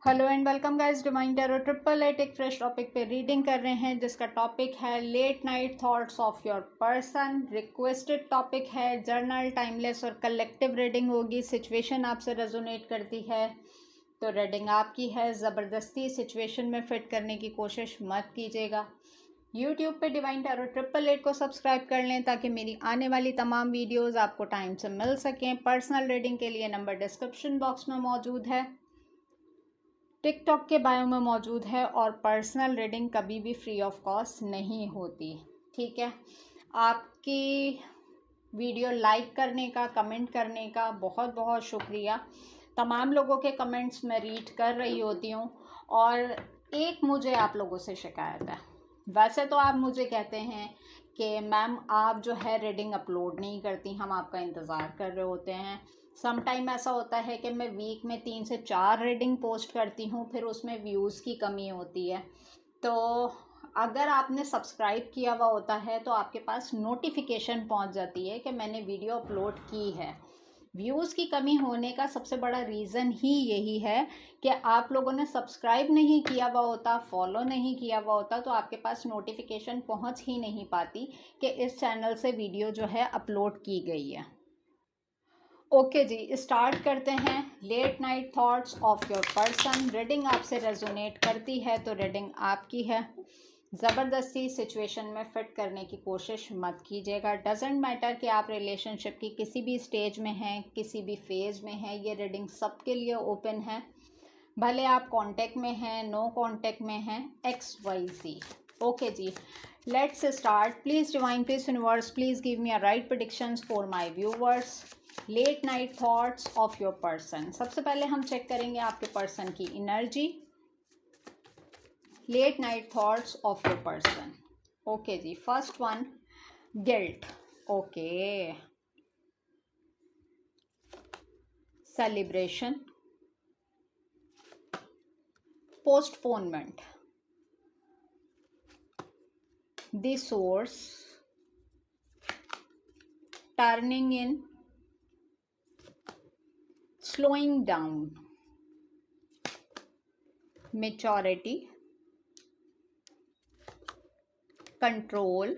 Hello and welcome guys, divine tarot 888 एक fresh topic पे reading कर रहे हैं जिसका टॉपिक है late night thoughts of your person. Requested topic है, जर्नल, टाइमलेस और कलेक्टिव रीडिंग होगी। सिचुएशन आपसे रेजोनेट करती है तो रीडिंग आपकी है। ज़बरदस्ती सिचुएशन में फिट करने की कोशिश मत कीजिएगा। यूट्यूब पे डिवाइन टैरो 888 को सब्सक्राइब कर लें ताकि मेरी आने वाली तमाम वीडियोज़ आपको टाइम से मिल सकें। पर्सनल रीडिंग के लिए नंबर डिस्क्रिप्शन बॉक्स में मौजूद है, टिकटॉक के बायो में मौजूद है। और पर्सनल रीडिंग कभी भी फ्री ऑफ कॉस्ट नहीं होती, ठीक है। आपकी वीडियो लाइक करने का, कमेंट करने का बहुत बहुत शुक्रिया। तमाम लोगों के कमेंट्स मैं रीड कर रही होती हूँ। और एक मुझे आप लोगों से शिकायत है। वैसे तो आप मुझे कहते हैं कि मैम आप जो है रीडिंग अपलोड नहीं करती, हम आपका इंतज़ार कर रहे होते हैं। सम टाइम ऐसा होता है कि मैं वीक में 3 से 4 रीडिंग पोस्ट करती हूँ, फिर उसमें व्यूज़ की कमी होती है। तो अगर आपने सब्सक्राइब किया हुआ होता है तो आपके पास नोटिफिकेशन पहुँच जाती है कि मैंने वीडियो अपलोड की है। व्यूज़ की कमी होने का सबसे बड़ा रीज़न ही यही है कि आप लोगों ने सब्सक्राइब नहीं किया हुआ होता, फॉलो नहीं किया हुआ होता, तो आपके पास नोटिफिकेशन पहुंच ही नहीं पाती कि इस चैनल से वीडियो जो है अपलोड की गई है। ओके जी, स्टार्ट करते हैं। Late night thoughts of your person. Reading आपसे रेजोनेट करती है तो रीडिंग आपकी है। ज़बरदस्ती सिचुएशन में फिट करने की कोशिश मत कीजिएगा। डजेंट मैटर कि आप रिलेशनशिप की किसी भी स्टेज में हैं, किसी भी फेज़ में हैं, ये रीडिंग सबके लिए ओपन है। भले आप कांटेक्ट में हैं, नो कांटेक्ट में हैं, XYZ। ओके जी, let's start. Please divine, please universe, please give me a right predictions for my viewers. Late night thoughts of your person. सबसे पहले हम चेक करेंगे आपके पर्सन की energy. Late night thoughts of your person. Okay जी, first one, guilt. Okay, celebration, postponement, the source, turning in, slowing down, maturity, control,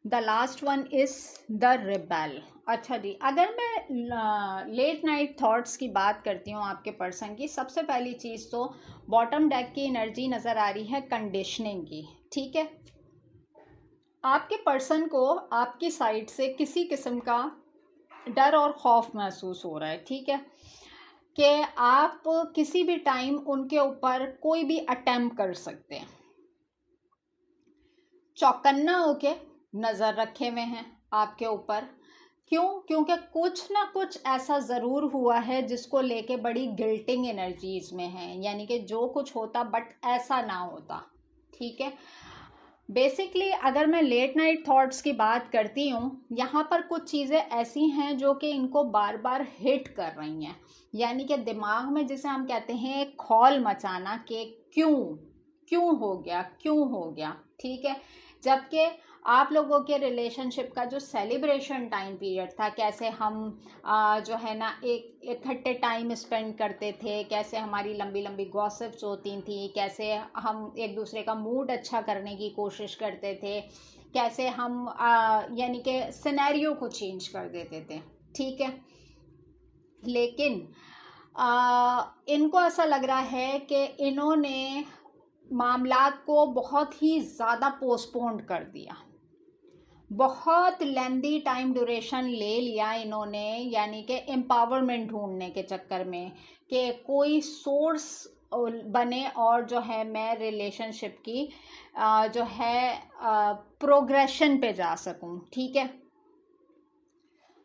the last one is the rebel। अच्छा जी, अगर मैं लेट नाइट थॉट्स की बात करती हूँ आपके person की, सबसे पहली चीज़ तो बॉटम डेक की एनर्जी नज़र आ रही है कंडीशनिंग की, ठीक है। आपके पर्सन को आपकी साइड से किसी किस्म का डर और खौफ महसूस हो रहा है, ठीक है, कि आप किसी भी टाइम उनके ऊपर कोई भी अटेम्प्ट कर सकते हैं। चौकन्ना होके नज़र रखे हुए हैं आपके ऊपर। क्यों? क्योंकि कुछ ना कुछ ऐसा ज़रूर हुआ है जिसको लेके बड़ी गिल्टिंग एनर्जीज में है, यानी कि जो कुछ होता बट ऐसा ना होता, ठीक है। बेसिकली अगर मैं लेट नाइट थॉट्स की बात करती हूँ, यहाँ पर कुछ चीज़ें ऐसी हैं जो कि इनको बार बार हिट कर रही हैं, यानी कि दिमाग में जिसे हम कहते हैं एक खौल मचाना कि क्यों क्यों हो गया, क्यों हो गया, ठीक है। जबकि आप लोगों के रिलेशनशिप का जो सेलिब्रेशन टाइम पीरियड था, कैसे हम जो है ना एक इकट्ठे टाइम स्पेंड करते थे, कैसे हमारी लंबी लंबी गॉसिप्स होती थी, कैसे हम एक दूसरे का मूड अच्छा करने की कोशिश करते थे, कैसे हम यानी कि सिनेरियो को चेंज कर देते थे, ठीक है। लेकिन इनको ऐसा लग रहा है कि इन्होंने मामलात को बहुत ही ज़्यादा पोस्टपोन्ड कर दिया, बहुत लेंदी टाइम ड्यूरेशन ले लिया इन्होंने, यानी कि एम्पावरमेंट ढूंढने के चक्कर में कि कोई सोर्स बने और जो है मैं रिलेशनशिप की जो है प्रोग्रेशन पे जा सकूं, ठीक है।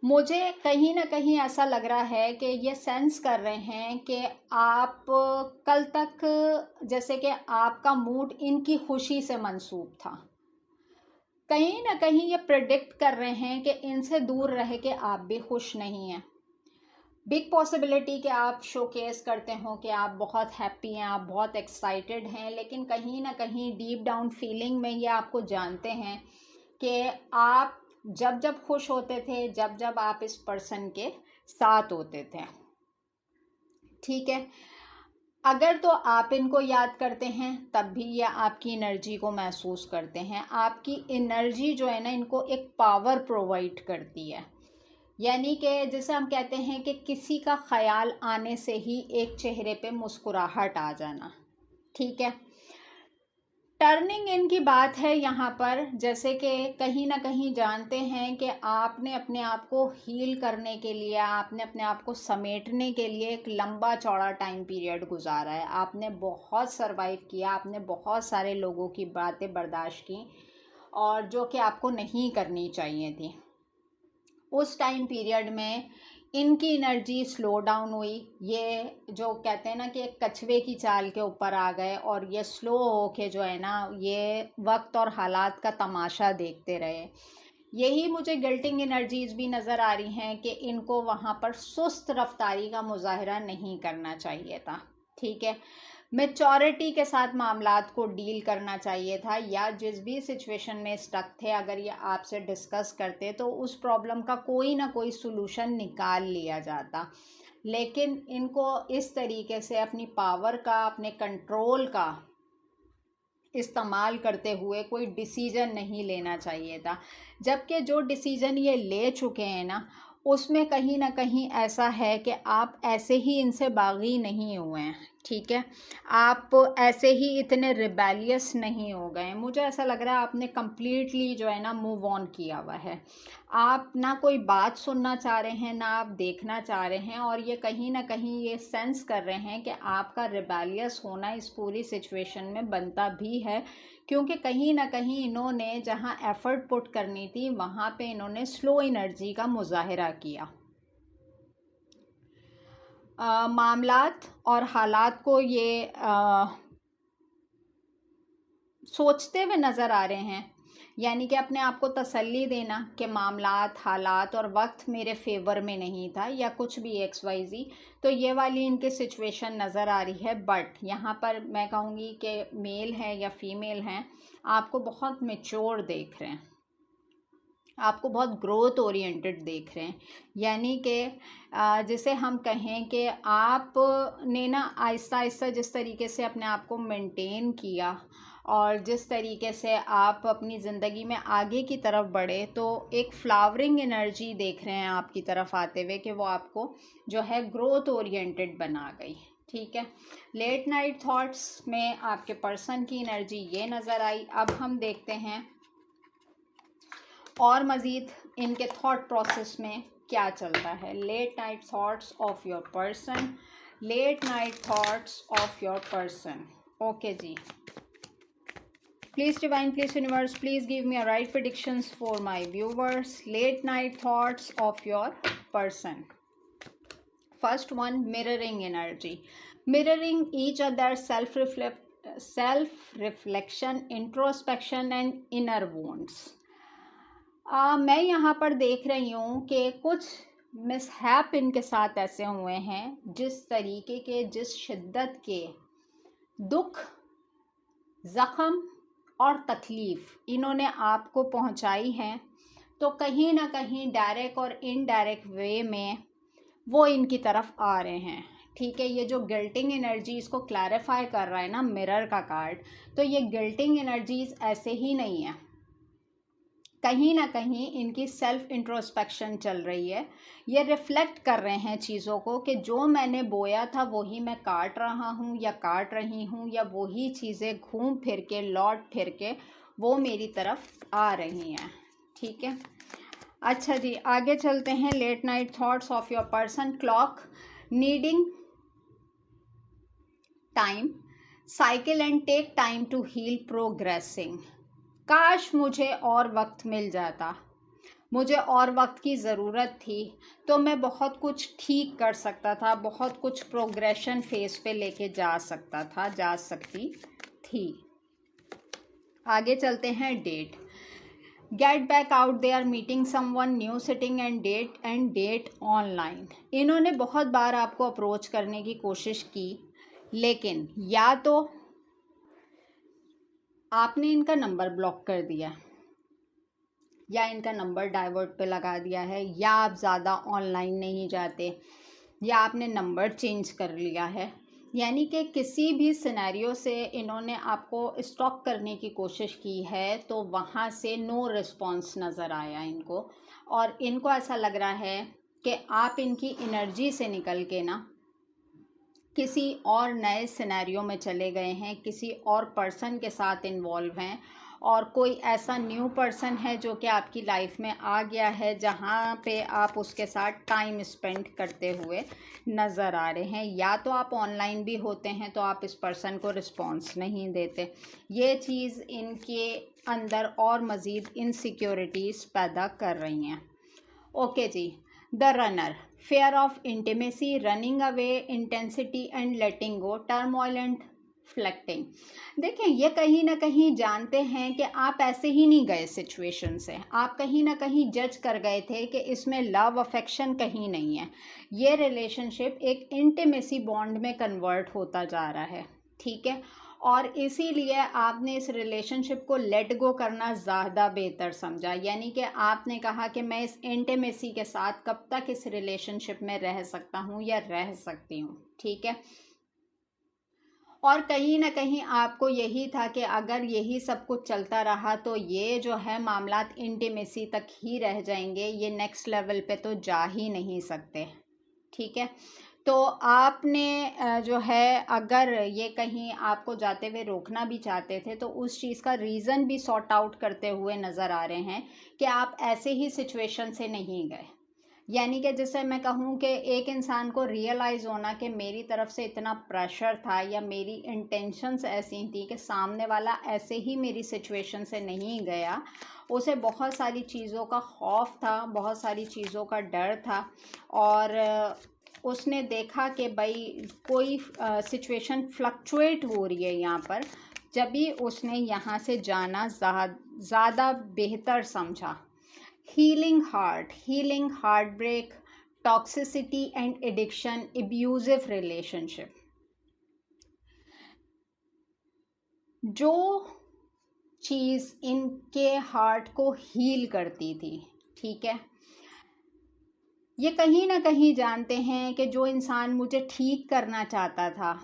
मुझे कहीं ना कहीं ऐसा लग रहा है कि ये सेंस कर रहे हैं कि आप कल तक जैसे कि आपका मूड इनकी खुशी से मंसूब था, कहीं ना कहीं ये प्रेडिक्ट कर रहे हैं कि इनसे दूर रह के आप भी खुश नहीं हैं। बिग पॉसिबिलिटी कि आप शोकेस करते हो कि आप बहुत हैप्पी हैं, आप बहुत एक्साइटेड हैं, लेकिन कहीं ना कहीं डीप डाउन फीलिंग में ये आपको जानते हैं कि आप जब जब खुश होते थे, जब जब आप इस पर्सन के साथ होते थे, ठीक है। अगर तो आप इनको याद करते हैं तब भी ये आपकी एनर्जी को महसूस करते हैं। आपकी एनर्जी जो है ना, इनको एक पावर प्रोवाइड करती है। यानी कि जैसे हम कहते हैं कि किसी का ख्याल आने से ही एक चेहरे पे मुस्कुराहट आ जाना। ठीक है। टर्निंग इन की बात है यहाँ पर, जैसे कि कहीं ना कहीं जानते हैं कि आपने अपने आप को हील करने के लिए, आपने अपने आप को समेटने के लिए एक लंबा चौड़ा टाइम पीरियड गुजारा है। आपने बहुत सरवाइव किया, आपने बहुत सारे लोगों की बातें बर्दाश्त की और जो कि आपको नहीं करनी चाहिए थी। उस टाइम पीरियड में इनकी एनर्जी स्लो डाउन हुई। ये जो कहते हैं ना कि एक कछुए की चाल के ऊपर आ गए और ये स्लो होके जो है ना, ये वक्त और हालात का तमाशा देखते रहे। यही मुझे गिल्टिंग एनर्जीज भी नज़र आ रही हैं कि इनको वहाँ पर सुस्त रफ्तारी का मुजाहरा नहीं करना चाहिए था। ठीक है। मैच्योरिटी के साथ मामलात को डील करना चाहिए था, या जिस भी सिचुएशन में स्टक थे अगर ये आपसे डिस्कस करते तो उस प्रॉब्लम का कोई ना कोई सॉल्यूशन निकाल लिया जाता। लेकिन इनको इस तरीके से अपनी पावर का, अपने कंट्रोल का इस्तेमाल करते हुए कोई डिसीजन नहीं लेना चाहिए था। जबकि जो डिसीजन ये ले चुके हैं ना, उसमें कहीं ना कहीं ऐसा है कि आप ऐसे ही इनसे बागी नहीं हुए हैं। ठीक है। आप ऐसे ही इतने रिबेलियस नहीं हो गए। मुझे ऐसा लग रहा है आपने कम्प्लीटली जो है ना मूव ऑन किया हुआ है। आप ना कोई बात सुनना चाह रहे हैं, ना आप देखना चाह रहे हैं, और ये कहीं ना कहीं ये सेंस कर रहे हैं कि आपका रिबेलियस होना इस पूरी सिचुएशन में बनता भी है, क्योंकि कहीं ना कहीं इन्होंने जहां एफर्ट पुट करनी थी वहां पे इन्होंने स्लो एनर्जी का मुजाहिरा किया। मामलात और हालात को ये सोचते हुए नज़र आ रहे हैं, यानी कि अपने आप को तसल्ली देना कि मामलात, हालात और वक्त मेरे फेवर में नहीं था, या कुछ भी XYZ। तो ये वाली इनकी सिचुएशन नज़र आ रही है। बट यहाँ पर मैं कहूँगी कि मेल है या फीमेल हैं, आपको बहुत मैच्योर देख रहे हैं, आपको बहुत ग्रोथ ओरिएंटेड देख रहे हैं। यानी कि जिसे हम कहें कि आपने ना आहिस्ता आहिस्ता जिस तरीके से अपने आप को मेंटेन किया और जिस तरीके से आप अपनी ज़िंदगी में आगे की तरफ बढ़े, तो एक फ्लावरिंग एनर्जी देख रहे हैं आपकी तरफ आते हुए कि वो आपको जो है ग्रोथ ओरिएंटेड बना गई। ठीक है। लेट नाइट थॉट्स में आपके पर्सन की एनर्जी ये नज़र आई। अब हम देखते हैं और मज़ीद इनके थॉट प्रोसेस में क्या चलता है। Late night thoughts of your person, late night thoughts of your person. Okay ji. Please divine, please universe, please give me a right predictions for my viewers. Late night thoughts of your person. First one, mirroring energy. Mirroring each other, self reflection, introspection and inner wounds. मैं यहाँ पर देख रही हूँ कि कुछ mishap इनके साथ ऐसे हुए हैं, जिस तरीके के, जिस शिद्दत के दुख, ज़ख़म और तकलीफ़ इन्होंने आपको पहुँचाई है, तो कहीं ना कहीं डायरेक्ट और इनडायरेक्ट वे में वो इनकी तरफ आ रहे हैं। ठीक है। ये जो गिल्टिंग एनर्जी इसको क्लैरिफाई कर रहा है ना मिरर का कार्ड, तो ये गिल्टिंग एनर्जीज ऐसे ही नहीं है, कहीं ना कहीं इनकी सेल्फ इंट्रोस्पेक्शन चल रही है। ये रिफ्लेक्ट कर रहे हैं चीज़ों को कि जो मैंने बोया था वही मैं काट रहा हूँ या काट रही हूँ, या वही चीज़ें घूम फिर के, लौट फिर के वो मेरी तरफ आ रही हैं। ठीक है। अच्छा जी, आगे चलते हैं। Late night thoughts of your person. Clock, needing time, cycle and take time to heal, progressing. काश मुझे और वक्त मिल जाता, मुझे और वक्त की ज़रूरत थी, तो मैं बहुत कुछ ठीक कर सकता था, बहुत कुछ प्रोग्रेशन फेस पे लेके जा सकता था, जा सकती थी। आगे चलते हैं। Date, get back out there, meeting someone new, sitting and date online. इन्होंने बहुत बार आपको अप्रोच करने की कोशिश की, लेकिन या तो आपने इनका नंबर ब्लॉक कर दिया, या इनका नंबर डाइवर्ट पे लगा दिया है, या आप ज़्यादा ऑनलाइन नहीं जाते, या आपने नंबर चेंज कर लिया है, यानी कि किसी भी सिनेरियो से इन्होंने आपको स्टॉप करने की कोशिश की है, तो वहाँ से नो रिस्पॉन्स नज़र आया इनको, और इनको ऐसा लग रहा है कि आप इनकी एनर्जी से निकल के ना किसी और नए सिनेरियो में चले गए हैं, किसी और पर्सन के साथ इन्वॉल्व हैं, और कोई ऐसा न्यू पर्सन है जो कि आपकी लाइफ में आ गया है, जहाँ पे आप उसके साथ टाइम स्पेंड करते हुए नज़र आ रहे हैं। या तो आप ऑनलाइन भी होते हैं तो आप इस पर्सन को रिस्पॉन्स नहीं देते। ये चीज़ इनके अंदर और मज़ीद इनसिक्योरिटीज़ पैदा कर रही हैं। ओके जी। The runner, fear of intimacy, running away, intensity and letting go, turmoil and फ्लैक्टिंग। देखें, ये कहीं ना कहीं जानते हैं कि आप ऐसे ही नहीं गए सिचुएशन से, आप कहीं ना कहीं जज कर गए थे कि इसमें लव अफेक्शन कहीं नहीं है, ये रिलेशनशिप एक इंटीमेसी बॉन्ड में कन्वर्ट होता जा रहा है, ठीक है। और इसीलिए आपने इस रिलेशनशिप को लेट गो करना ज़्यादा बेहतर समझा, यानी कि आपने कहा कि मैं इस इंटीमेसी के साथ कब तक इस रिलेशनशिप में रह सकता हूँ या रह सकती हूँ, ठीक है। और कहीं ना कहीं आपको यही था कि अगर यही सब कुछ चलता रहा तो ये जो है मामलात इंटीमेसी तक ही रह जाएंगे, ये नेक्स्ट लेवल पे तो जा ही नहीं सकते, ठीक है। तो आपने जो है, अगर ये कहीं आपको जाते हुए रोकना भी चाहते थे तो उस चीज़ का रीज़न भी सॉर्ट आउट करते हुए नज़र आ रहे हैं कि आप ऐसे ही सिचुएशन से नहीं गए। यानी कि जैसे मैं कहूँ कि एक इंसान को रियलाइज़ होना कि मेरी तरफ से इतना प्रेशर था या मेरी इंटेंशंस ऐसी थी कि सामने वाला ऐसे ही मेरी सिचुएशन से नहीं गया, उसे बहुत सारी चीज़ों का खौफ था, बहुत सारी चीज़ों का डर था, और उसने देखा कि भाई कोई सिचुएशन फ्लक्चुएट हो रही है यहाँ पर, जब भी उसने यहाँ से जाना ज़्यादा बेहतर समझा। Healing heartbreak, toxicity and addiction, abusive relationship, जो चीज़ इनके हार्ट को हील करती थी, ठीक है। ये कहीं ना कहीं जानते हैं कि जो इंसान मुझे ठीक करना चाहता था,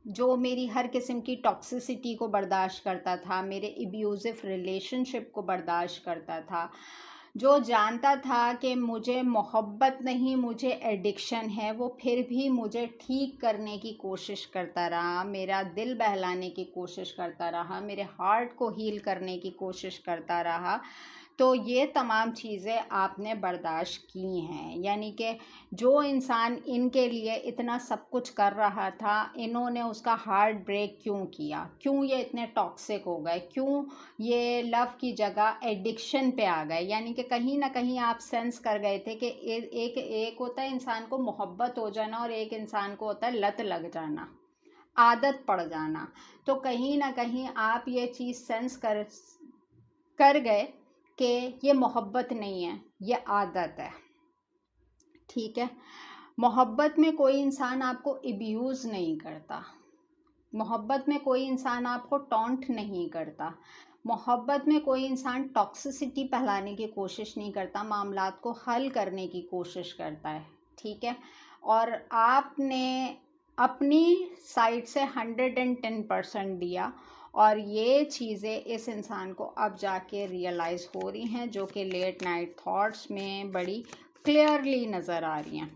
जो मेरी हर किस्म की टॉक्सिसिटी को बर्दाश्त करता था, मेरे एब्यूजिव रिलेशनशिप को बर्दाश्त करता था, जो जानता था कि मुझे मोहब्बत नहीं मुझे एडिक्शन है, वो फिर भी मुझे ठीक करने की कोशिश करता रहा, मेरा दिल बहलाने की कोशिश करता रहा, मेरे हार्ट को हील करने की कोशिश करता रहा। तो ये तमाम चीज़ें आपने बर्दाश्त की हैं, यानी कि जो इंसान इनके लिए इतना सब कुछ कर रहा था, इन्होंने उसका हार्ट ब्रेक क्यों किया, क्यों ये इतने टॉक्सिक हो गए, क्यों ये लव की जगह एडिक्शन पे आ गए। यानी कि कहीं ना कहीं आप सेंस कर गए थे कि एक होता है इंसान को मोहब्बत हो जाना और एक इंसान को होता है लत लग जाना, आदत पड़ जाना। तो कहीं ना कहीं आप ये चीज़ सेंस कर गए कि ये मोहब्बत नहीं है, ये आदत है, ठीक है। मोहब्बत में कोई इंसान आपको एब्यूज़ नहीं करता, मोहब्बत में कोई इंसान आपको टॉन्ट नहीं करता, मोहब्बत में कोई इंसान टॉक्सिसिटी फैलाने की कोशिश नहीं करता, मामलात को हल करने की कोशिश करता है, ठीक है। और आपने अपनी साइड से 110% दिया, और ये चीज़ें इस इंसान को अब जाके रियलाइज़ हो रही हैं, जो कि लेट नाइट थॉट्स में बड़ी क्लियरली नज़र आ रही हैं।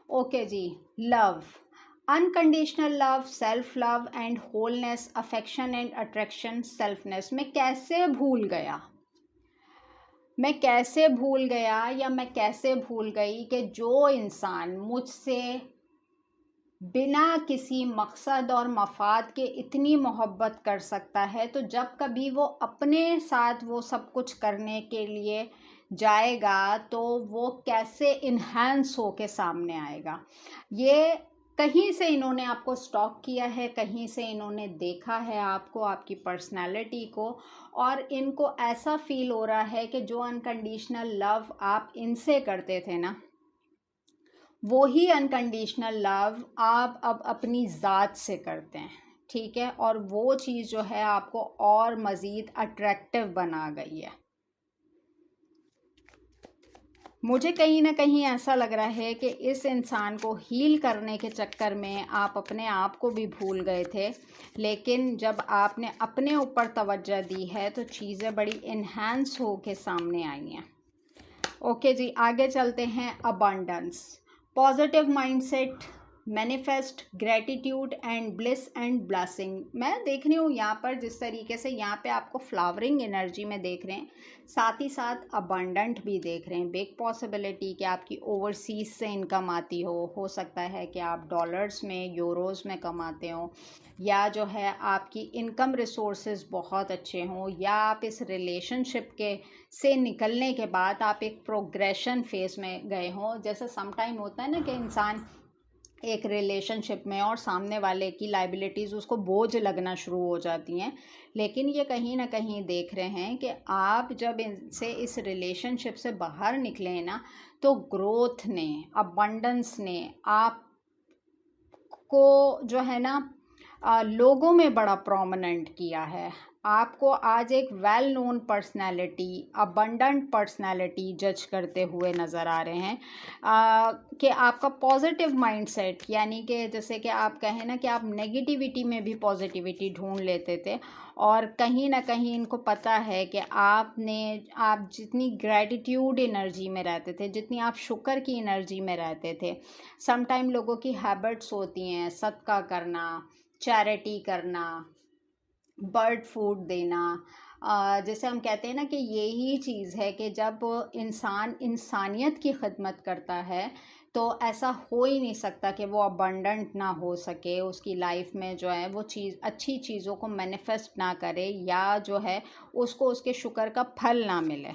Okay ji. Love, unconditional love, self love and wholeness, affection and attraction, selfness. मैं कैसे भूल गया या मैं कैसे भूल गई कि जो इंसान मुझसे बिना किसी मकसद और मफाद के इतनी मोहब्बत कर सकता है, तो जब कभी वो अपने साथ वो सब कुछ करने के लिए जाएगा तो वो कैसे इन्हांस हो के सामने आएगा। ये कहीं से इन्होंने आपको स्टॉक किया है, कहीं से इन्होंने देखा है आपको, आपकी पर्सनालिटी को, और इनको ऐसा फील हो रहा है कि जो अनकंडीशनल लव आप इनसे करते थे ना, वो ही अनकंडीशनल लव आप अब अपनी ज़ात से करते हैं, ठीक है। और वो चीज़ जो है आपको और मज़ीद अट्रैक्टिव बना गई है। मुझे कहीं ना कहीं ऐसा लग रहा है कि इस इंसान को हील करने के चक्कर में आप अपने आप को भी भूल गए थे, लेकिन जब आपने अपने ऊपर तवज्जो दी है तो चीज़ें बड़ी इन्हांस हो के सामने आई हैं। ओके जी, आगे चलते हैं। Abundance, positive mindset, manifest gratitude and bliss and blessing. मैं देख रही हूँ यहाँ पर जिस तरीके से यहाँ पे आपको फ्लावरिंग एनर्जी में देख रहे हैं, साथ ही साथ अबंडेंट भी देख रहे हैं। बिग पॉसिबिलिटी कि आपकी ओवरसीज से इनकम आती हो सकता है कि आप डॉलर्स में, यूरोज़ में कमाते हो, या जो है आपकी इनकम रिसोर्सेज बहुत अच्छे हों, या आप इस रिलेशनशिप के से निकलने के बाद आप एक प्रोग्रेशन फेज में गए हों। जैसे समटाइम होता है ना कि इंसान एक रिलेशनशिप में और सामने वाले की लाइबिलिटीज़ उसको बोझ लगना शुरू हो जाती हैं, लेकिन ये कहीं ना कहीं देख रहे हैं कि आप जब इनसे इस रिलेशनशिप से बाहर निकले हैं ना, तो ग्रोथ ने, अबंडेंस ने आपको जो है ना लोगों में बड़ा प्रोमिनेंट किया है। आपको आज एक well known personality, abundant personality जज करते हुए नज़र आ रहे हैं कि आपका पॉजिटिव माइंडसेट, यानी कि जैसे कि आप कहें ना कि आप नेगेटिविटी में भी पॉजिटिविटी ढूंढ लेते थे, और कहीं ना कहीं इनको पता है कि आप जितनी ग्रैटिट्यूड एनर्जी में रहते थे, जितनी आप शुक्र की एनर्जी में रहते थे, समटाइम लोगों की हैबिट्स होती हैं सदका करना, चैरिटी करना, बर्ड फूड देना। जैसे हम कहते हैं ना कि यही चीज़ है कि जब इंसान इंसानियत की खिदमत करता है तो ऐसा हो ही नहीं सकता कि वो अबंडेंट ना हो सके, उसकी लाइफ में जो है वो चीज़, अच्छी चीज़ों को मैनिफेस्ट ना करे, या जो है उसको उसके शुक्र का फल ना मिले।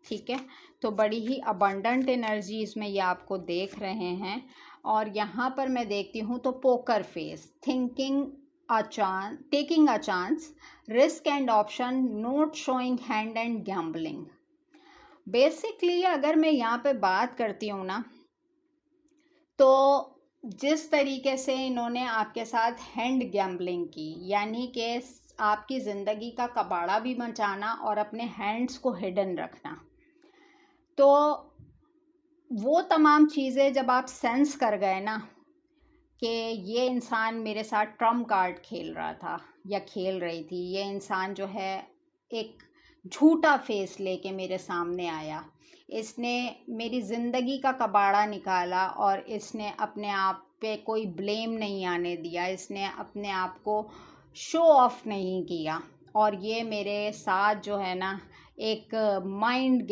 ठीक है, तो बड़ी ही अबंडेंट एनर्जी इसमें ये आपको देख रहे हैं। और यहाँ पर मैं देखती हूँ तो poker face, taking a chance, risk and option, note showing hand and gambling. Basically अगर मैं यहाँ पे बात करती हूँ ना, तो जिस तरीके से इन्होंने आपके साथ हैंड गैम्बलिंग की, यानी कि आपकी ज़िंदगी का कबाड़ा भी मचाना और अपने हैंड्स को हिडन रखना, तो वो तमाम चीज़ें जब आप सेंस कर गए ना कि ये इंसान मेरे साथ ट्रम्प कार्ड खेल रहा था या खेल रही थी, ये इंसान जो है एक झूठा फेस लेके मेरे सामने आया, इसने मेरी ज़िंदगी का कबाड़ा निकाला और इसने अपने आप पे कोई ब्लेम नहीं आने दिया, इसने अपने आप को शो ऑफ नहीं किया, और ये मेरे साथ जो है ना एक माइंड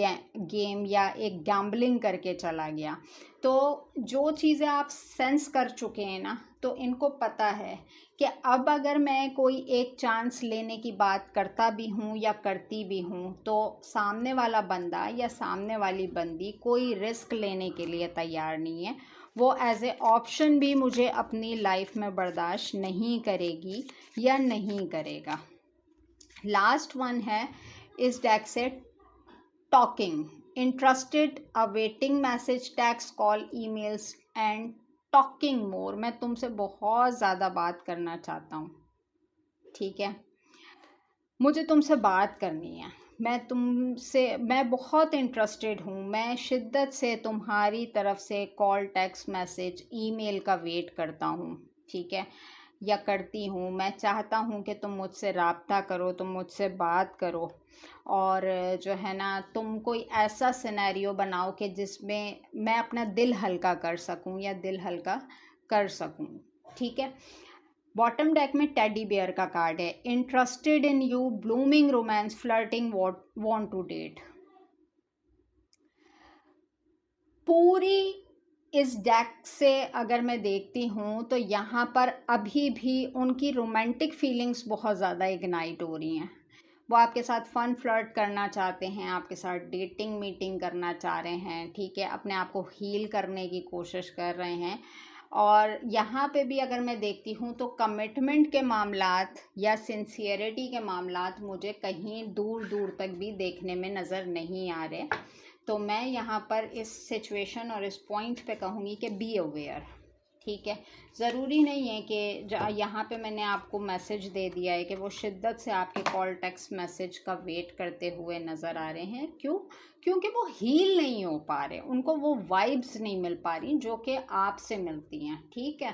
गेम या एक गैम्बलिंग करके चला गया। तो जो चीज़ें आप सेंस कर चुके हैं ना, तो इनको पता है कि अब अगर मैं कोई एक चांस लेने की बात करता भी हूँ या करती भी हूँ, तो सामने वाला बंदा या सामने वाली बंदी कोई रिस्क लेने के लिए तैयार नहीं है। वो एज ए ऑप्शन भी मुझे अपनी लाइफ में बर्दाश्त नहीं करेगी या नहीं करेगा। लास्ट वन है इस डेक से, talking, interested, awaiting message, tax, call, emails and talking मोर। मैं तुमसे बहुत ज़्यादा बात करना चाहता हूँ, ठीक है, मुझे तुमसे बात करनी है, मैं बहुत इंटरेस्टेड हूँ, मैं शिद्दत से तुम्हारी तरफ से कॉल, टेक्स्ट मैसेज, ईमेल का वेट करता हूँ, ठीक है, या करती हूँ। मैं चाहता हूँ कि तुम मुझसे राब्ता करो, तुम मुझसे बात करो, और जो है ना तुम कोई ऐसा सिनेरियो बनाओ कि जिसमें मैं अपना दिल हल्का कर सकूँ या दिल हल्का कर सकूँ, ठीक है। बॉटम डेक में टेडी बेयर का कार्ड है, interested in you, blooming romance, flirting, want to date. पूरी इस डेक से अगर मैं देखती हूँ तो यहाँ पर अभी भी उनकी रोमांटिक फीलिंग्स बहुत ज़्यादा इग्नाइट हो रही हैं। वो आपके साथ फ़न फ्लर्ट करना चाहते हैं, आपके साथ डेटिंग मीटिंग करना चाह रहे हैं, ठीक है, अपने आप को हील करने की कोशिश कर रहे हैं। और यहाँ पे भी अगर मैं देखती हूँ तो कमिटमेंट के मामलात या सिंसियरिटी के मामलात मुझे कहीं दूर दूर तक भी देखने में नज़र नहीं आ रहे। तो मैं यहाँ पर इस सिचुएशन और इस पॉइंट पे कहूँगी कि बी अवेयर, ठीक है, ज़रूरी नहीं है कि यहाँ पे मैंने आपको मैसेज दे दिया है कि वो शिद्दत से आपके कॉल टेक्स्ट मैसेज का वेट करते हुए नज़र आ रहे हैं। क्यों? क्योंकि वो हील नहीं हो पा रहे, उनको वो वाइब्स नहीं मिल पा रही जो कि आपसे मिलती हैं। ठीक है,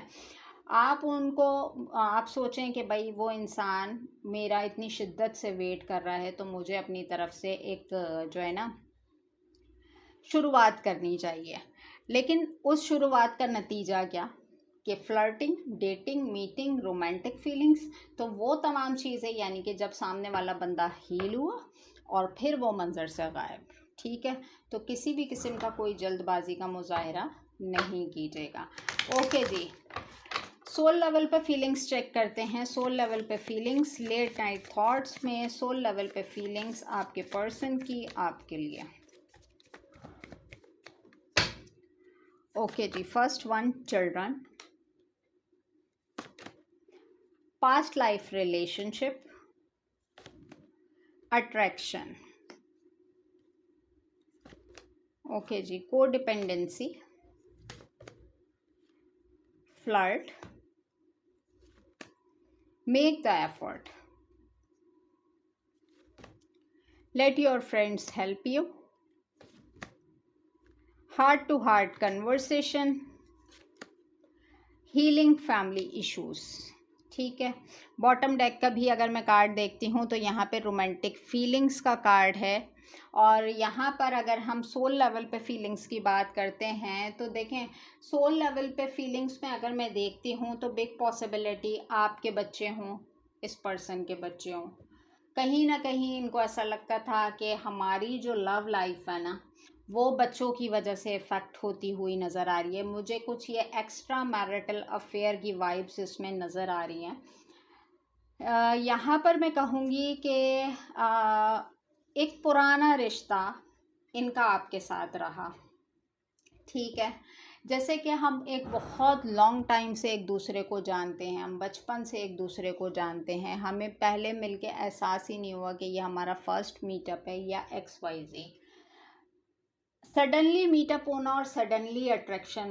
आप सोचें कि भाई वो इंसान मेरा इतनी शिद्दत से वेट कर रहा है, तो मुझे अपनी तरफ से एक जो है ना शुरुआत करनी चाहिए। लेकिन उस शुरुआत का नतीजा क्या कि flirting, dating, meeting, romantic feelings, तो वो तमाम चीज़ें, यानी कि जब सामने वाला बंदा हील हुआ और फिर वो मंजर से गायब। ठीक है, तो किसी भी किस्म का कोई जल्दबाजी का मुजाहरा नहीं कीजिएगा। ओके जी, सोल लेवल पे फीलिंग्स चेक करते हैं। सोल लेवल पे फीलिंग्स लेट नाइट थॉट्स में, सोल लेवल पे फीलिंग्स आपके पर्सन की आपके लिए। ओके जी, first one, children, past life relationship, attraction. Okay जी, codependency, flirt, make the effort, let your friends help you, heart to heart conversation, healing family issues. ठीक है, बॉटम डेक का भी अगर मैं कार्ड देखती हूँ तो यहाँ पे रोमांटिक फीलिंग्स का कार्ड है। और यहाँ पर अगर हम सोल लेवल पे फीलिंग्स की बात करते हैं तो देखें, सोल लेवल पे फीलिंग्स में अगर मैं देखती हूँ तो बिग पॉसिबिलिटी आपके बच्चे हों, इस पर्सन के बच्चे हों। कहीं ना कहीं इनको ऐसा लगता था कि हमारी जो लव लाइफ है ना, वो बच्चों की वजह से इफ़ेक्ट होती हुई नज़र आ रही है। मुझे कुछ ये एक्स्ट्रा मैरिटल अफेयर की वाइब्स इसमें नज़र आ रही हैं। यहाँ पर मैं कहूँगी कि एक पुराना रिश्ता इनका आपके साथ रहा। ठीक है, जैसे कि हम एक बहुत लॉन्ग टाइम से एक दूसरे को जानते हैं, हम बचपन से एक दूसरे को जानते हैं, हमें पहले मिलके एहसास ही नहीं हुआ कि ये हमारा फर्स्ट मीटअप है या XYZ। सडनली मीटअप होना और सडनली अट्रैक्शन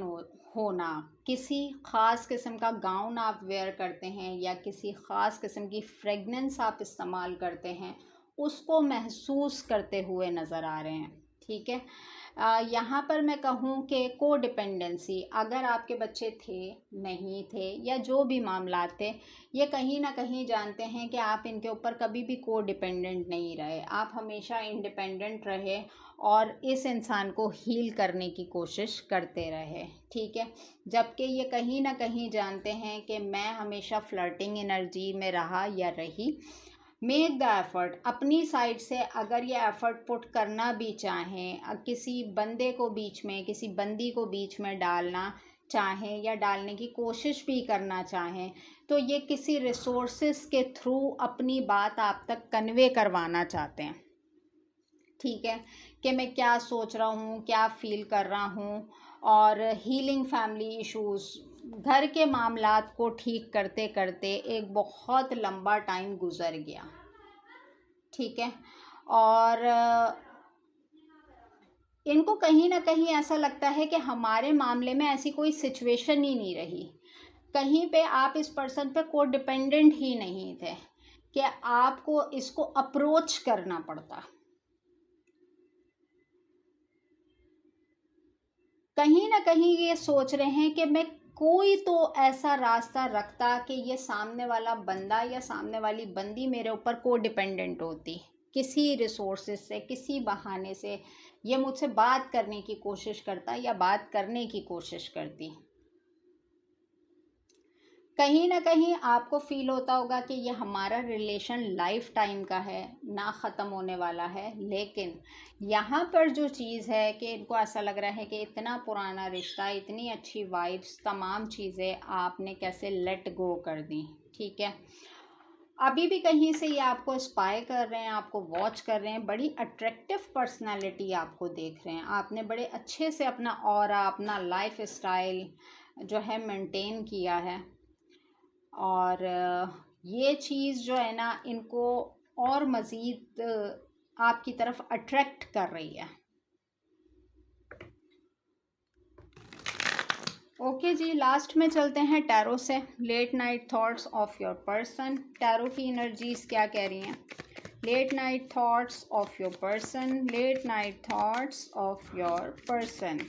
होना, किसी ख़ास किस्म का गाउन आप वेयर करते हैं या किसी ख़ास किस्म की फ्रेगनेंस आप इस्तेमाल करते हैं, उसको महसूस करते हुए नज़र आ रहे हैं। ठीक है, यहाँ पर मैं कहूँ कि को डिपेंडेंसी, अगर आपके बच्चे थे, नहीं थे, या जो भी मामला थे, ये कहीं ना कहीं जानते हैं कि आप इनके ऊपर कभी भी को डिपेंडेंट नहीं रहे, आप हमेशा इंडिपेंडेंट रहे और इस इंसान को हील करने की कोशिश करते रहे। ठीक है, जबकि ये कहीं ना कहीं जानते हैं कि मैं हमेशा फ्लर्टिंग एनर्जी में रहा या रही। मेक द एफर्ट, अपनी साइड से अगर ये एफर्ट पुट करना भी चाहें, किसी बंदे को बीच में, किसी बंदी को बीच में डालना चाहें या डालने की कोशिश भी करना चाहें, तो ये किसी रिसोर्सेस के थ्रू अपनी बात आप तक कन्वे करवाना चाहते हैं। ठीक है, कि मैं क्या सोच रहा हूँ, क्या फील कर रहा हूँ। और हीलिंग फैमिली इश्यूज़, घर के मामलात को ठीक करते करते एक बहुत लंबा टाइम गुजर गया। ठीक है, और इनको कहीं ना कहीं ऐसा लगता है कि हमारे मामले में ऐसी कोई सिचुएशन ही नहीं रही, कहीं पे आप इस पर्सन पे को डिपेंडेंट ही नहीं थे कि आपको इसको अप्रोच करना पड़ता। कहीं ना कहीं ये सोच रहे हैं कि मैं कोई तो ऐसा रास्ता रखता कि ये सामने वाला बंदा या सामने वाली बंदी मेरे ऊपर को डिपेंडेंट होती, किसी रिसोर्सेज से, किसी बहाने से ये मुझसे बात करने की कोशिश करता या बात करने की कोशिश करती। कहीं ना कहीं आपको फील होता होगा कि ये हमारा रिलेशन लाइफ टाइम का है, ना ख़त्म होने वाला है। लेकिन यहाँ पर जो चीज़ है कि इनको ऐसा लग रहा है कि इतना पुराना रिश्ता, इतनी अच्छी वाइब्स, तमाम चीज़ें आपने कैसे लेट गो कर दी। ठीक है, अभी भी कहीं से ये आपको स्पाई कर रहे हैं, आपको वॉच कर रहे हैं, बड़ी अट्रैक्टिव पर्सनालिटी आपको देख रहे हैं, आपने बड़े अच्छे से अपना ऑरा, अपना लाइफ स्टाइल जो है मेंटेन किया है। और ये चीज़ जो है ना, इनको और मज़ीद आपकी तरफ अट्रैक्ट कर रही है। ओके जी, लास्ट में चलते हैं टैरो से। Late night thoughts of your person, tarot की एनर्जीज क्या कह रही हैं? Late night thoughts of your person, late night thoughts of your person.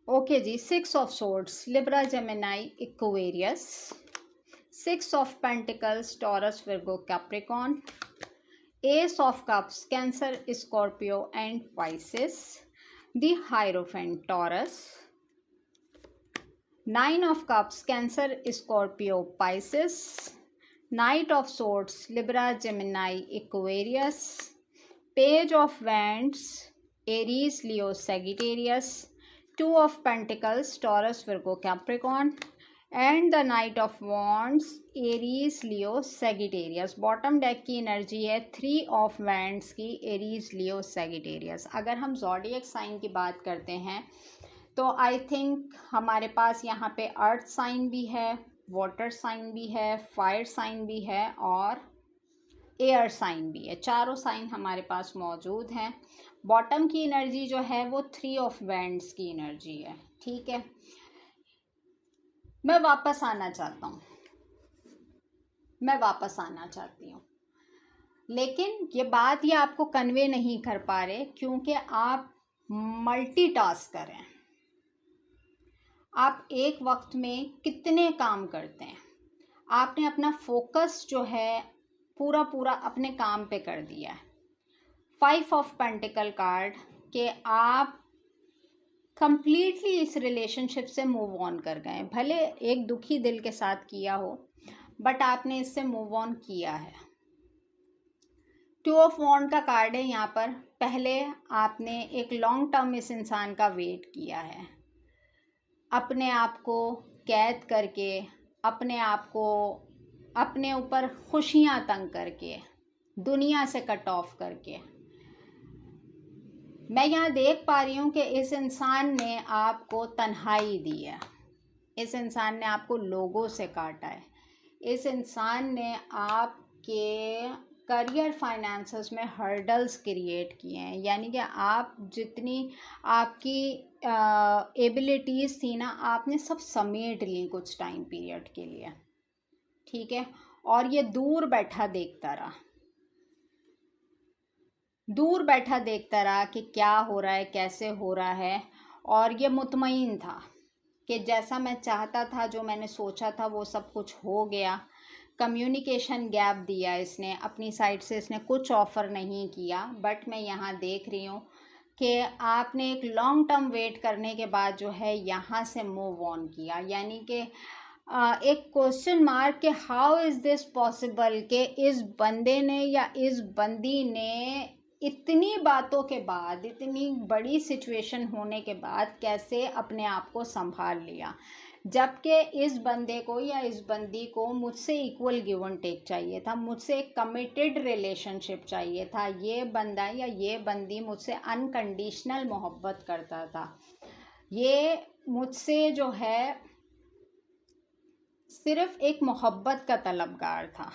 Okay जी, 6 of swords, Libra, Gemini, Aquarius. 6 of pentacles, Taurus, Virgo, Capricorn. Ace of cups, Cancer, Scorpio and Pisces. The Hierophant, Taurus. 9 of Cups, Cancer, Scorpio, Pisces. Knight of Swords, Libra, Gemini, Aquarius. Page of Wands, Aries, Leo, Sagittarius. 2 of Pentacles, Taurus, Virgo, Capricorn. And the night of wands, Aries, Leo, Sagittarius. Bottom deck की energy है 3 of wands की, Aries, लियो, Sagittarius. अगर हम zodiac sign की बात करते हैं तो आई थिंक हमारे पास यहाँ पे अर्थ साइन भी है, वाटर साइन भी है, फायर साइन भी है और एयर साइन भी है। चारों साइन हमारे पास मौजूद हैं। बॉटम की एनर्जी जो है वो 3 ऑफ वैंड्स की एनर्जी है। ठीक है, मैं वापस आना चाहता हूँ, मैं वापस आना चाहती हूँ, लेकिन ये बात ये आपको कन्वे नहीं कर पा रहे क्योंकि आप मल्टीटास्क कर रहे हैं। आप एक वक्त में कितने काम करते हैं। आपने अपना फोकस जो है पूरा पूरा अपने काम पे कर दिया है। 5 ऑफ पेंटिकल कार्ड के आप कंप्लीटली इस रिलेशनशिप से मूव ऑन कर गए। भले एक दुखी दिल के साथ किया हो, बट आपने इससे मूव ऑन किया है। 2 ऑफ वॉन्ड का कार्ड है यहाँ पर। पहले आपने एक लॉन्ग टर्म इस इंसान का वेट किया है, अपने आप को कैद करके, अपने आप को अपने ऊपर खुशियाँ तंग करके, दुनिया से कट ऑफ करके। मैं यहाँ देख पा रही हूँ कि इस इंसान ने आपको तन्हाई दी है, इस इंसान ने आपको लोगों से काटा है, इस इंसान ने आपके करियर फाइनेंसेस में हर्डल्स क्रिएट किए हैं। यानी कि आप जितनी आपकी एबिलिटीज़ थी ना, आपने सब समेट ली कुछ टाइम पीरियड के लिए। ठीक है, और ये दूर बैठा देखता रहा, दूर बैठा देखता रहा कि क्या हो रहा है, कैसे हो रहा है, और ये मुतमईन था कि जैसा मैं चाहता था, जो मैंने सोचा था वो सब कुछ हो गया। कम्युनिकेशन गैप दिया इसने अपनी साइड से, इसने कुछ ऑफ़र नहीं किया। बट मैं यहाँ देख रही हूँ कि आपने एक लॉन्ग टर्म वेट करने के बाद जो है यहाँ से मूव ऑन किया। यानी कि एक क्वेश्चन मार्क के हाउ इज़ दिस पॉसिबल कि इस बंदे ने या इस बंदी ने इतनी बातों के बाद, इतनी बड़ी सिचुएशन होने के बाद कैसे अपने आप को संभाल लिया, जबकि इस बंदे को या इस बंदी को मुझसे इक्वल गिव एंड टेक चाहिए था, मुझसे एक कमिटेड रिलेशनशिप चाहिए था। ये बंदा या ये बंदी मुझसे अनकंडीशनल मोहब्बत करता था, ये मुझसे जो है सिर्फ एक मोहब्बत का तलबगार था।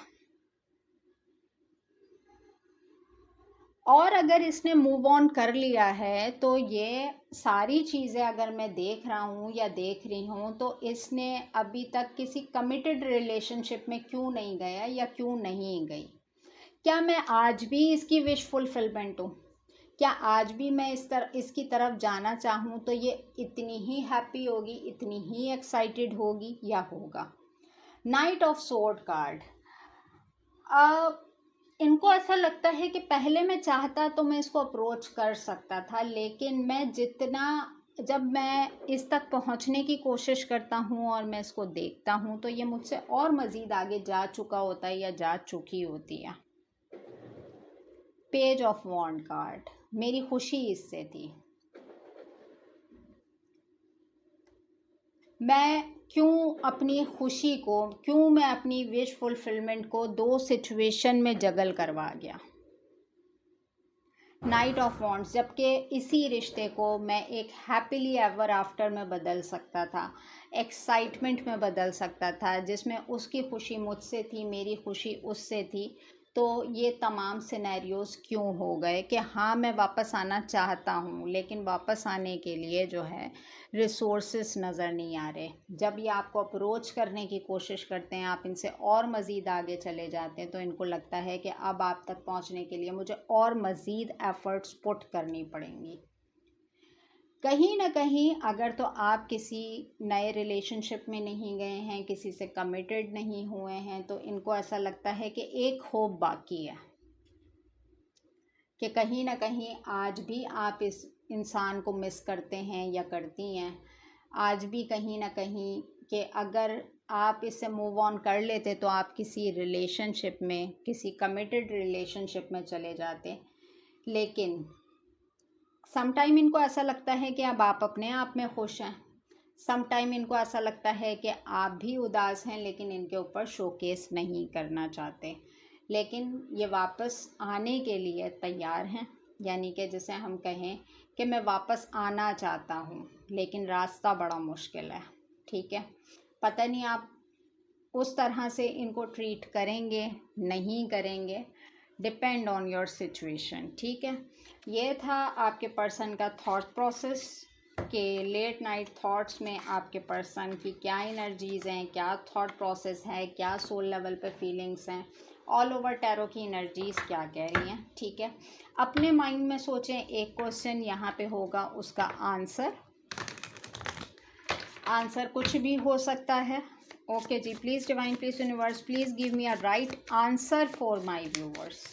और अगर इसने मूव ऑन कर लिया है तो ये सारी चीज़ें अगर मैं देख रहा हूँ या देख रही हूँ, तो इसने अभी तक किसी कमिटेड रिलेशनशिप में क्यों नहीं गया या क्यों नहीं गई। क्या मैं आज भी इसकी विश फुलफिलमेंट हूँ? क्या आज भी मैं इसकी तरफ जाना चाहूँ तो ये इतनी ही हैप्पी होगी, इतनी ही एक्साइटेड होगी या होगा? नाइट ऑफ सोर्ड कार्ड, इनको ऐसा लगता है कि पहले मैं चाहता तो मैं इसको अप्रोच कर सकता था, लेकिन मैं जब मैं इस तक पहुंचने की कोशिश करता हूं और मैं इसको देखता हूं तो ये मुझसे और मज़ीद आगे जा चुका होता है या जा चुकी होती है। पेज ऑफ वॉन्ड कार्ड, मेरी खुशी इससे थी। मैं अपनी विश फुलफिलमेंट को 2 सिचुएशन में जगल करवा गया। नाइट ऑफ वॉन्ड्स, जबकि इसी रिश्ते को मैं एक हैप्पीली एवर आफ्टर में बदल सकता था, एक्साइटमेंट में बदल सकता था, जिसमें उसकी खुशी मुझसे थी, मेरी खुशी उससे थी। तो ये तमाम सिनेरियोज़ क्यों हो गए कि हाँ मैं वापस आना चाहता हूँ लेकिन वापस आने के लिए जो है रिसोर्सेस नज़र नहीं आ रहे। जब ये आपको अप्रोच करने की कोशिश करते हैं, आप इनसे और मज़ीद आगे चले जाते हैं, तो इनको लगता है कि अब आप तक पहुँचने के लिए मुझे और मज़ीद एफ़र्ट्स पुट करनी पड़ेंगी। कहीं ना कहीं अगर तो आप किसी नए रिलेशनशिप में नहीं गए हैं, किसी से कमिटेड नहीं हुए हैं, तो इनको ऐसा लगता है कि एक होप बाकी है कि कहीं ना कहीं आज भी आप इस इंसान को मिस करते हैं या करती हैं। आज भी कहीं ना कहीं कि अगर आप इससे मूव ऑन कर लेते तो आप किसी रिलेशनशिप में, किसी कमिटेड रिलेशनशिप में चले जाते। लेकिन समटाइम इनको ऐसा लगता है कि अब आप अपने आप में खुश हैं। समटाइम इनको ऐसा लगता है कि आप भी उदास हैं लेकिन इनके ऊपर शोकेस नहीं करना चाहते। लेकिन ये वापस आने के लिए तैयार हैं, यानी कि जैसे हम कहें कि मैं वापस आना चाहता हूँ लेकिन रास्ता बड़ा मुश्किल है। ठीक है, पता नहीं आप उस तरह से इनको ट्रीट करेंगे नहीं करेंगे, डिपेंड ऑन योर सिचुएशन। ठीक है, ये था आपके पर्सन का थॉट प्रोसेस कि लेट नाइट थॉट्स में आपके पर्सन की क्या एनर्जीज़ हैं, क्या थॉट प्रोसेस है, क्या सोल लेवल पे फीलिंग्स हैं, ऑल ओवर टैरो की एनर्जीज़ क्या कह रही हैं। ठीक है, अपने माइंड में सोचें, एक क्वेश्चन यहाँ पे होगा, उसका आंसर कुछ भी हो सकता है। Okay ji, please divine, please universe, please give me a right answer for my viewers.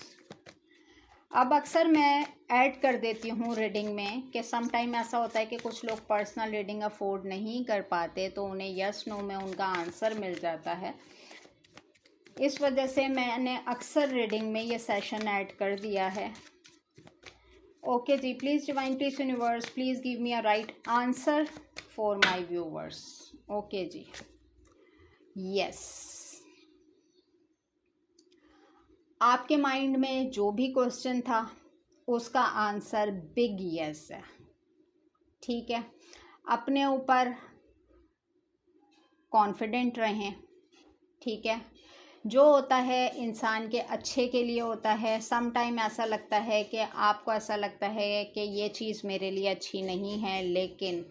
अब अक्सर मैं ऐड कर देती हूँ रीडिंग में कि सम टाइम ऐसा होता है कि कुछ लोग पर्सनल रीडिंग अफोर्ड नहीं कर पाते, तो उन्हें यस नो में उनका आंसर मिल जाता है। इस वजह से मैंने अक्सर रीडिंग में ये सेशन ऐड कर दिया है। Okay ji, please divine, please universe, please give me a right answer for my viewers. Okay जी, यस, आपके माइंड में जो भी क्वेश्चन था उसका आंसर बिग यस है। ठीक है, अपने ऊपर कॉन्फिडेंट रहें। ठीक है, जो होता है इंसान के अच्छे के लिए होता है। सम टाइम ऐसा लगता है कि आपको ऐसा लगता है कि ये चीज़ मेरे लिए अच्छी नहीं है, लेकिन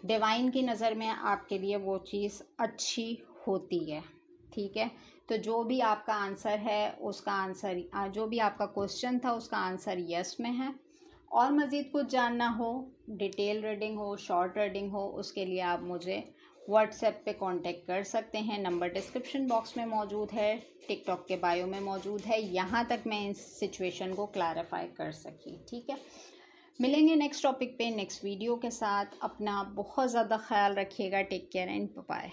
डिवाइन की नज़र में आपके लिए वो चीज़ अच्छी होती है। ठीक है, तो जो भी आपका आंसर है उसका आंसर, जो भी आपका क्वेश्चन था उसका आंसर यस में है। और मज़ीद कुछ जानना हो, डिटेल रीडिंग हो, शॉर्ट रीडिंग हो, उसके लिए आप मुझे व्हाट्सएप पे कांटेक्ट कर सकते हैं। नंबर डिस्क्रिप्शन बॉक्स में मौजूद है, टिकटॉक के बायो में मौजूद है। यहाँ तक मैं इस सिचुएशन को क्लैरिफाई कर सकी। ठीक है, मिलेंगे नेक्स्ट टॉपिक पे नेक्स्ट वीडियो के साथ। अपना बहुत ज़्यादा ख्याल रखिएगा। Take care and bye.